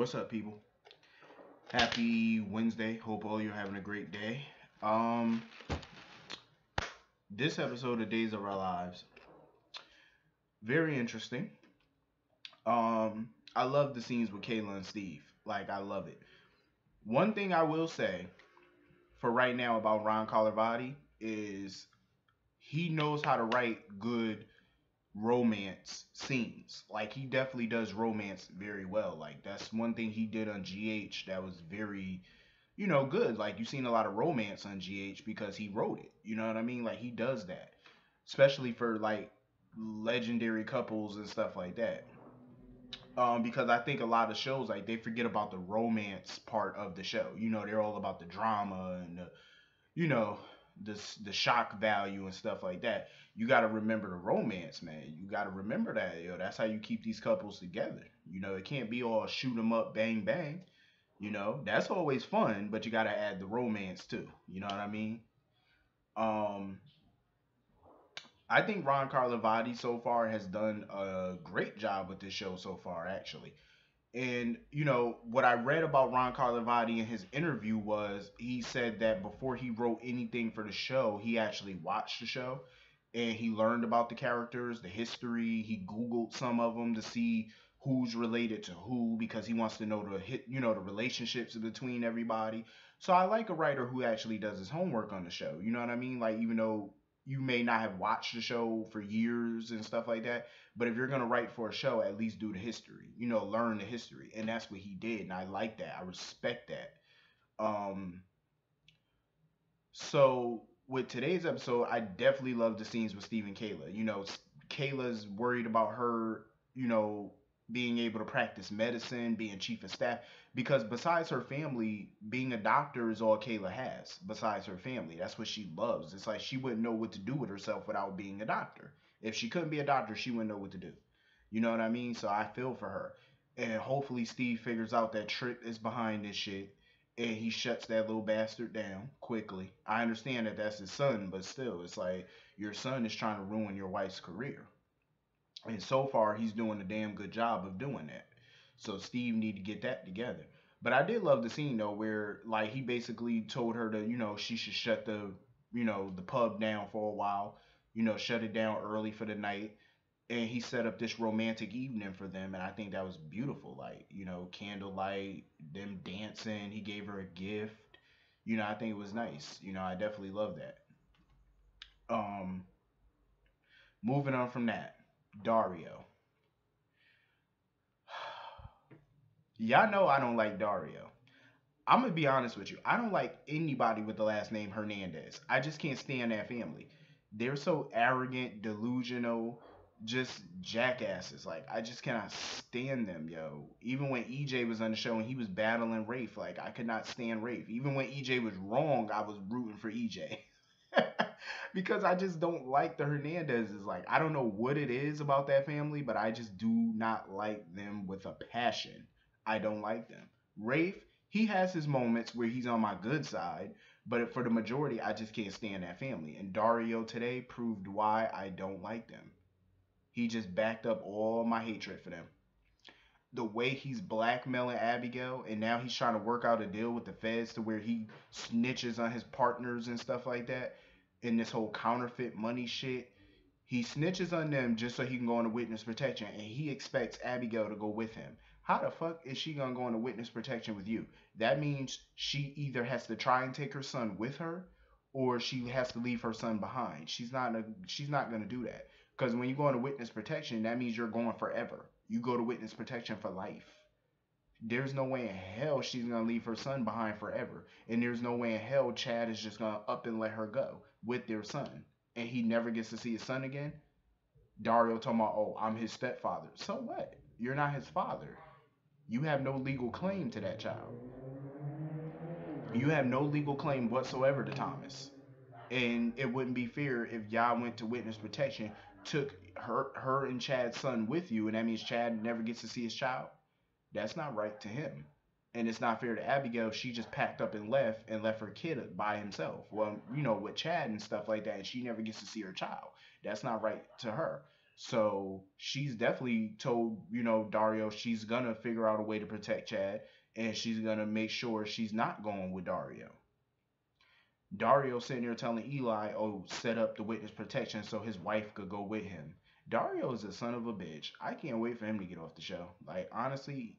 What's up, people? Happy Wednesday. Hope all you're having a great day. Um, this episode of Days of Our Lives, very interesting. I love the scenes with Kayla and Steve. Like, I love it. One thing I will say for right now about Ron Carlivati is he knows how to write good romance scenes. Like, he definitely does romance very well. Like, that's one thing he did on GH that was very good. Like you've seen a lot of romance on GH because he wrote it. You know what I mean? Like he does that, especially for like legendary couples and stuff like that. Because I think a lot of shows like they forget about the romance part of the show. They're all about the drama and you know the shock value and stuff like that. You got to remember the romance, man. You got to remember that. That's how you keep these couples together. It can't be all shoot 'em up, bang bang. That's always fun, but you got to add the romance too. You know what I mean? Um, I think Ron Carlivati so far has done a great job with this show so far, actually. And what I read about Ron Carlivati in his interview was he said that before he wrote anything for the show, he actually watched the show and he learned about the characters, the history. He Googled some of them to see who's related to who because he wants to know the relationships between everybody. So I like a writer who actually does his homework on the show. You know what I mean? Like even though you may not have watched the show for years and stuff like that, but if you're gonna write for a show, at least do the history. Learn the history, and that's what he did, and I like that. I respect that. Um, so with today's episode, I definitely love the scenes with Steve and Kayla. Kayla's worried about her, you know, being able to practice medicine, being chief of staff, because besides her family, being a doctor is all Kayla has. Besides her family, that's what she loves. It's like she wouldn't know what to do with herself without being a doctor. If she couldn't be a doctor, she wouldn't know what to do. You know what I mean? So I feel for her. And hopefully Steve figures out that Trip is behind this shit and he shuts that little bastard down quickly. I understand that that's his son, but still, it's like your son is trying to ruin your wife's career. And so far, he's doing a damn good job of doing that. So Steve need to get that together. But I did love the scene though, where like he basically told her to, she should shut the pub down for a while. Shut it down early for the night. And he set up this romantic evening for them, and I think that was beautiful. Like, candlelight, them dancing. He gave her a gift. I think it was nice. I definitely love that. Um, moving on from that, Dario. Y'all know I don't like Dario. I'm gonna be honest with you. I don't like anybody with the last name Hernandez. I just can't stand that family. They're so arrogant, delusional, just jackasses. Like I just cannot stand them, yo. Even when EJ was on the show and he was battling Rafe, like I could not stand Rafe. Even when EJ was wrong, I was rooting for EJ. Because I just don't like the Hernandezes. Like I don't know what it is about that family, but I just do not like them with a passion. I don't like them. Rafe, he has his moments where he's on my good side, but for the majority, I just can't stand that family. And Dario today proved why I don't like them. He just backed up all my hatred for them. The way he's blackmailing Abigail, and now he's trying to work out a deal with the feds to where he snitches on his partners and stuff like that in this whole counterfeit money shit. He snitches on them just so he can go into witness protection, and he expects Abigail to go with him. How the fuck is she gonna go into witness protection with you? That means she either has to try and take her son with her, or she has to leave her son behind. She's not gonna do that. Because when you go into witness protection, that means you're going forever. You go to witness protection for life. There's no way in hell she's gonna leave her son behind forever. And there's no way in hell Chad is just gonna up and let her go with their son. And he never gets to see his son again. Dario talking about, oh, I'm his stepfather. So what? You're not his father. You have no legal claim to that child. You have no legal claim whatsoever to Thomas. And it wouldn't be fair if y'all went to witness protection, took her and Chad's son with you, and that means Chad never gets to see his child. That's not right to him. And it's not fair to Abigail if she just packed up and left her kid by himself. Well, with Chad and stuff like that, and she never gets to see her child. That's not right to her. So she's definitely told, Dario she's gonna figure out a way to protect Chad, and she's gonna make sure she's not going with Dario. Dario sitting there telling Eli, "Oh, set up the witness protection so his wife could go with him." Dario is a son of a bitch. I can't wait for him to get off the show. Like honestly,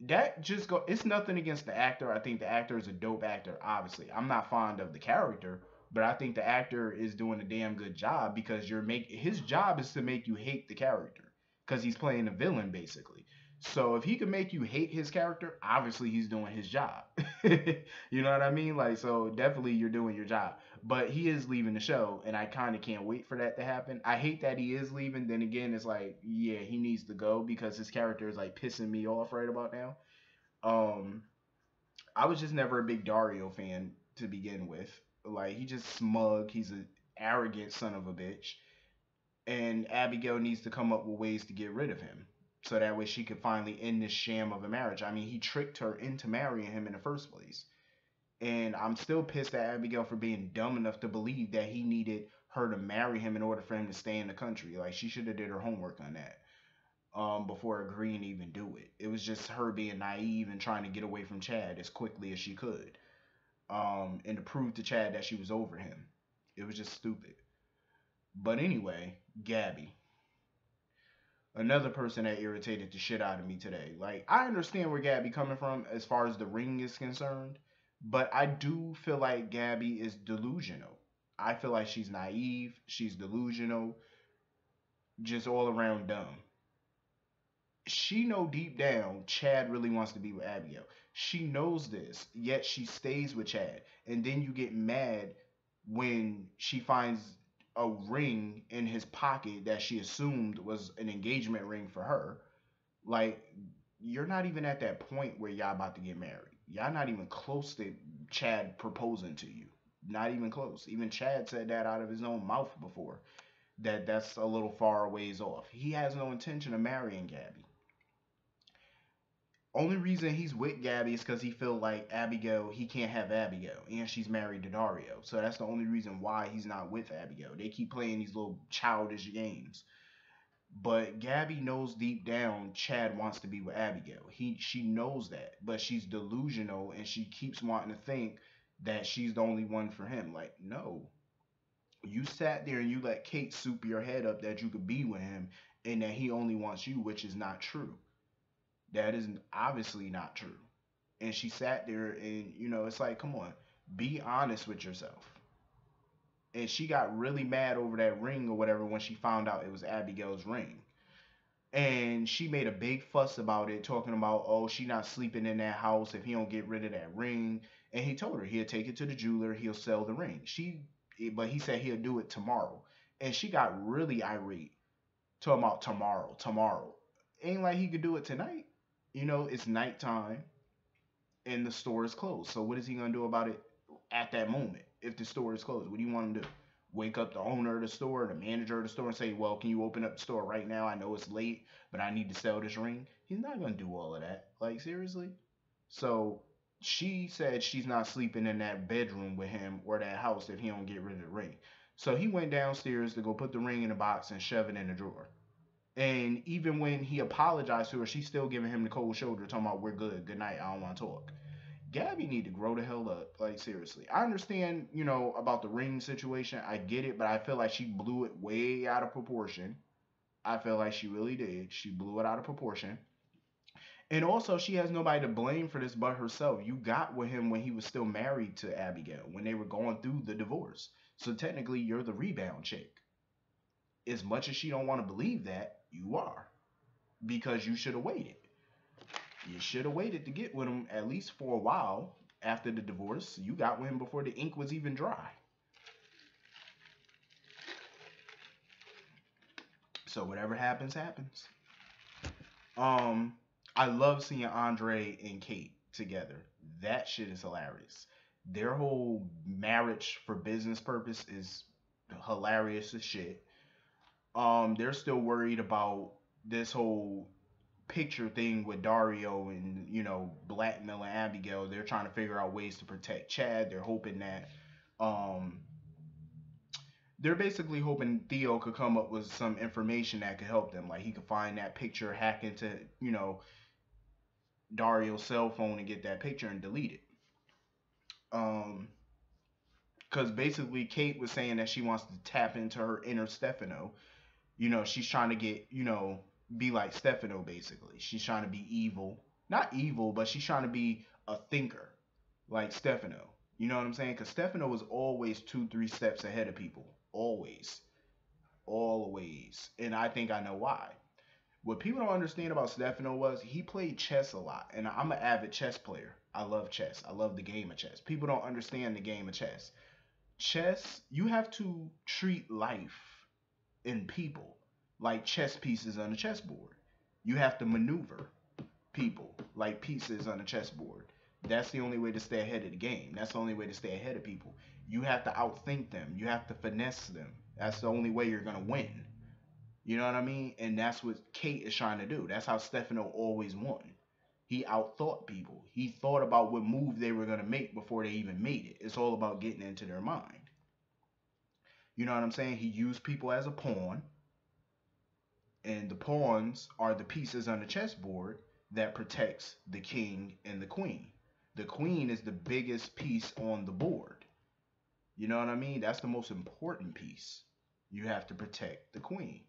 that just go. It's nothing against the actor. I think the actor is a dope actor. Obviously, I'm not fond of the character, but I think the actor is doing a damn good job because his job is to make you hate the character because he's playing a villain basically. So if he can make you hate his character, obviously he's doing his job. You know what I mean? Like so definitely you're doing your job. But he is leaving the show and I kind of can't wait for that to happen. I hate that he is leaving. Then again, it's like, yeah, he needs to go because his character is like pissing me off right about now. um, I was just never a big Dario fan to begin with. Like he just smug. He's an arrogant son of a bitch. And Abigail needs to come up with ways to get rid of him, so that way she could finally end this sham of a marriage. I mean, he tricked her into marrying him in the first place. And I'm still pissed at Abigail for being dumb enough to believe that he needed her to marry him in order for him to stay in the country. Like she should have did her homework on that before agreeing to even do it. It was just her being naive and trying to get away from Chad as quickly as she could, and to prove to Chad that she was over him. It was just stupid. But anyway, Gabby, another person that irritated the shit out of me today. Like, I understand where Gabby coming from as far as the ring is concerned, but I do feel like Gabby is delusional. I feel like she's naive, she's delusional, just all around dumb. She know deep down Chad really wants to be with Abigail. She knows this, yet she stays with Chad. And then you get mad when she finds a ring in his pocket that she assumed was an engagement ring for her. Like, you're not even at that point where y'all about to get married. Y'all not even close to Chad proposing to you. Not even close. Even Chad said that out of his own mouth before. That's a little far ways off. He has no intention of marrying Gabby. Only reason he's with Gabby is because he feel like Abigail, he can't have Abigail, and she's married to Dario. So that's the only reason why he's not with Abigail. They keep playing these little childish games. But Gabby knows deep down Chad wants to be with Abigail. She knows that, but she's delusional and she keeps wanting to think that she's the only one for him. Like, no. You sat there and you let Kate soup your head up that you could be with him and that he only wants you, which is not true. That is obviously not true. And she sat there and, it's like, come on, be honest with yourself. And she got really mad over that ring or whatever when she found out it was Abigail's ring. And she made a big fuss about it, talking about, oh, she not sleeping in that house if he don't get rid of that ring. And he told her he'll take it to the jeweler, he'll sell the ring. But he said he'll do it tomorrow. And she got really irate, talking about tomorrow, tomorrow. Ain't like he could do it tonight. It's nighttime and the store is closed. So what is he gonna do about it at that moment if the store is closed? What do you want him to do? Wake up the owner of the store, the manager of the store, and say, "Well, can you open up the store right now? I know it's late, but I need to sell this ring." He's not gonna do all of that. Like seriously. So she said she's not sleeping in that bedroom with him or that house if he don't get rid of the ring. So he went downstairs to go put the ring in a box and shove it in the drawer. And even when he apologized to her, she's still giving him the cold shoulder, talking about we're good, good night, I don't want to talk. Gabby need to grow the hell up. Like seriously. I understand, about the ring situation. I get it, but I feel like she blew it way out of proportion. I feel like she really did. She blew it out of proportion. And also she has nobody to blame for this but herself. You got with him when he was still married to Abigail, when they were going through the divorce. So technically you're the rebound chick. As much as she don't want to believe that, you are. Because you should have waited. You should have waited to get with him at least for a while after the divorce. You got with him before the ink was even dry. So whatever happens, happens. Um, I love seeing Andre and Kate together. That shit is hilarious. Their whole marriage for business purpose is hilarious as shit. They're still worried about this whole picture thing with Dario and blackmailing Abigail. They're trying to figure out ways to protect Chad. They're hoping that um they're basically hoping Theo could come up with some information that could help them. Like he could find that picture, hack into, you know, Dario's cell phone and get that picture and delete it. Um, because basically Kate was saying that she wants to tap into her inner Stefano. You know, she's trying to get, you know, be like Stefano basically. She's trying to be evil. Not evil, but she's trying to be a thinker like Stefano. You know what I'm saying? Because Stefano was always two, 3 steps ahead of people. Always. Always. And I think I know why. What people don't understand about Stefano was he played chess a lot. And I'm an avid chess player. I love chess. I love the game of chess. People don't understand the game of chess. Chess, you have to treat life and people like chess pieces on a chessboard. You have to maneuver people like pieces on a chessboard. That's the only way to stay ahead of the game. That's the only way to stay ahead of people. You have to outthink them. You have to finesse them. That's the only way you're gonna win. You know what I mean? And that's what Kate is trying to do. That's how Stefano always won. He outthought people. He thought about what move they were gonna make before they even made it. It's all about getting into their mind. You know what I'm saying? He used people as a pawn, and the pawns are the pieces on the chessboard that protects the king and the queen. The queen is the biggest piece on the board. You know what I mean? That's the most important piece. You have to protect the queen.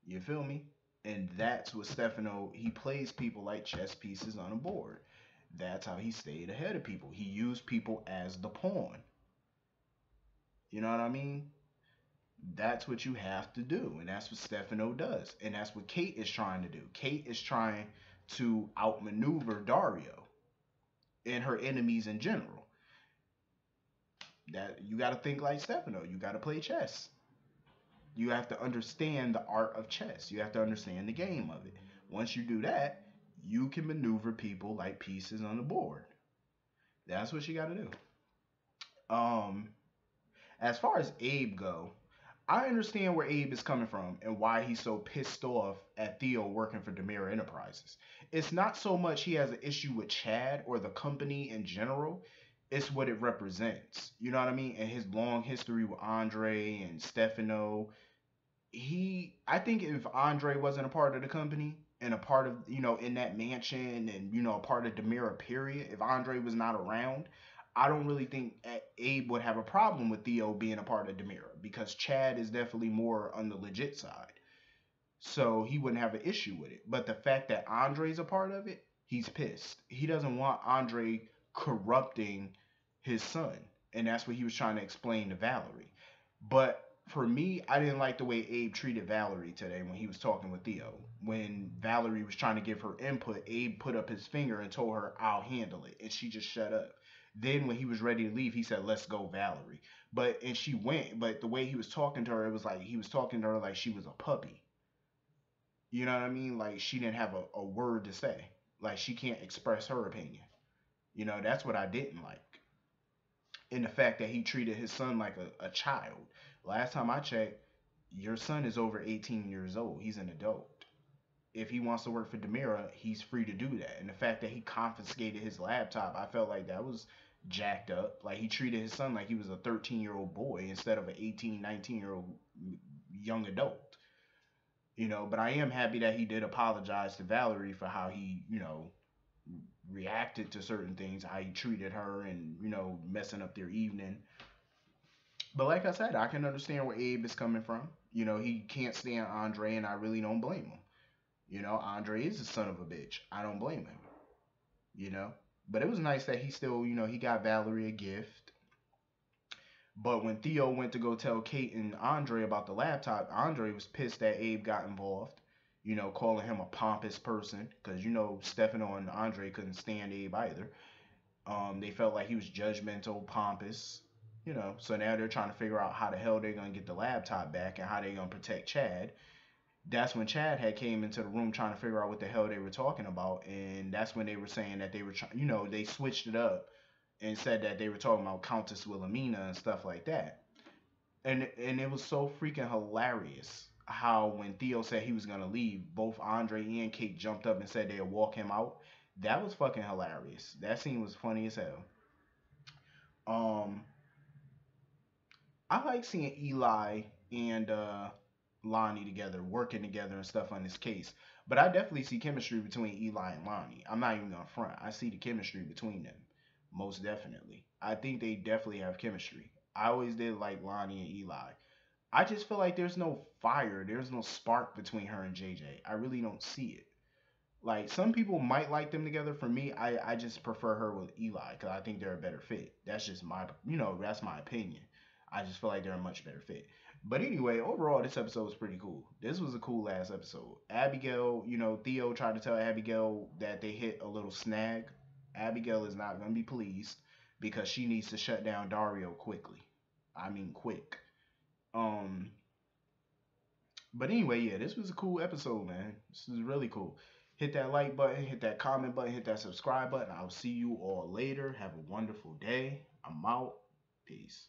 You feel me? And that's what Stefano, he plays people like chess pieces on a board. That's how he stayed ahead of people. He used people as the pawn. You know what I mean? That's what you have to do. And that's what Stefano does. And that's what Kate is trying to do. Kate is trying to outmaneuver Dario and her enemies in general. That you got to think like Stefano. You got to play chess. You have to understand the art of chess. You have to understand the game of it. Once you do that, you can maneuver people like pieces on the board. That's what you got to do. Um, as far as Abe go, I understand where Abe is coming from and why he's so pissed off at Theo working for Demira Enterprises. It's not so much he has an issue with Chad or the company in general. It's what it represents. You know what I mean? And his long history with Andre and Stefano, I think if Andre wasn't a part of the company and a part of, in that mansion and, a part of Demira period, if Andre was not around, I don't really think Abe would have a problem with Theo being a part of Demira because Chad is definitely more on the legit side. So he wouldn't have an issue with it. But the fact that Andre's a part of it, he's pissed. He doesn't want Andre corrupting his son. And that's what he was trying to explain to Valerie. But for me, I didn't like the way Abe treated Valerie today when he was talking with Theo. When Valerie was trying to give her input, Abe put up his finger and told her, I'll handle it. And she just shut up. Then when he was ready to leave, he said, let's go, Valerie. And she went, but the way he was talking to her, it was like he was talking to her like she was a puppy. You know what I mean? Like she didn't have a word to say. Like she can't express her opinion. That's what I didn't like. And the fact that he treated his son like a child. Last time I checked, your son is over 18 years old. He's an adult. If he wants to work for Demira, he's free to do that. And the fact that he confiscated his laptop, I felt like that was jacked up. Like he treated his son like he was a 13-year-old boy instead of an 18, 19-year-old young adult. But I am happy that he did apologize to Valerie for how he, reacted to certain things, how he treated her and, messing up their evening. But like I said, I can understand where Abe is coming from. He can't stand Andre, and I really don't blame him. Andre is a son of a bitch. I don't blame him. You know, but it was nice that he still, he got Valerie a gift. But when Theo went to go tell Kate and Andre about the laptop, Andre was pissed that Abe got involved. Calling him a pompous person because Stefano and Andre couldn't stand Abe either. They felt like he was judgmental, pompous. So now they're trying to figure out how the hell they're gonna get the laptop back and how they're gonna protect Chad. That's when Chad had came into the room trying to figure out what the hell they were talking about, and that's when they were saying that they were trying. They switched it up and said that they were talking about Countess Wilhelmina and stuff like that. And it was so freaking hilarious how when Theo said he was gonna leave, both Andre and Kate jumped up and said they'd walk him out. That was fucking hilarious. That scene was funny as hell. Um, I like seeing Eli and Lonnie together, working together and stuff on this case. But I definitely see chemistry between Eli and Lonnie. I'm not even gonna front. I see the chemistry between them, most definitely. I think they definitely have chemistry. I always did like Lonnie and Eli. I just feel like there's no fire, there's no spark between her and JJ. I really don't see it. Like some people might like them together. For me, I just prefer her with Eli because I think they're a better fit. That's just my that's my opinion. I just feel like they're a much better fit. But anyway, overall, this episode was pretty cool. This was a cool last episode. Abigail, Theo tried to tell Abigail that they hit a little snag. Abigail is not gonna be pleased because she needs to shut down Dario quickly. I mean, quick. Um, but anyway, yeah, this was a cool episode, man. This is really cool. Hit that like button, hit that comment button, hit that subscribe button. I'll see you all later. Have a wonderful day. I'm out. Peace.